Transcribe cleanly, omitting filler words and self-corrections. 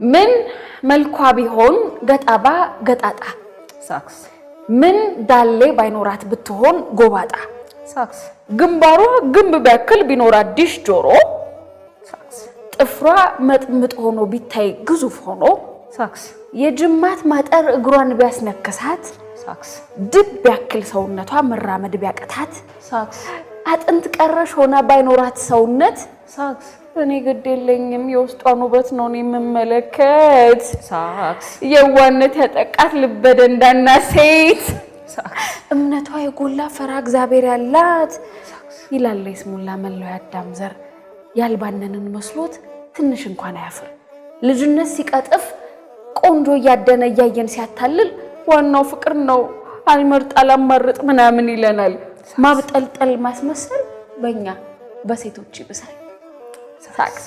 ምን መልኳ ቢሆን ገጣባ ገጣጣ ሳክስ ምን ዳሌ ባይኖራት ብትሆን ጎባጣ ሳክስ ግንባሯ ግንብ ቢያክል ቢኖራት ዲሽ ጆሮ ሳክስ ጥፍሯ መጥምጥ ሆኖ ቢታይ ግዙፍ ሆኖ ሳክስ የጅማት ማጠር እግሯን ቢያስነክሳት ሳክስ ድብ ያክል ሰውነቷ መራመድ ቢያቀታት ሳክስ አጥንት ቀረሽ ሆና ባይኖራት ሰውነት ሳክስ እኔ ግድ የለኝም የውስጧን ውበት ነው የምመለከት ሳክስ የዋነት ያጠቃት ልበደንዳና ሴት ሳክስ እምነቷ የጎላ ፈራ እግዚአብሔር ያላት ይላል ይስሙላ መለው ያዳም ዘር ያልባነንን መስሎት ትንሽ እንኳን አያፍር ልጅነት ሲቀጥፍ ቆንጆ ያደነ ያየን ሲያታልል ዋናው ፍቅር ነው አልመርጥ አላማርጥ ምናምን ይለናል ማብጠልጠል ማስመሰል በእኛ በሴቶች ይብሳል ሳክስ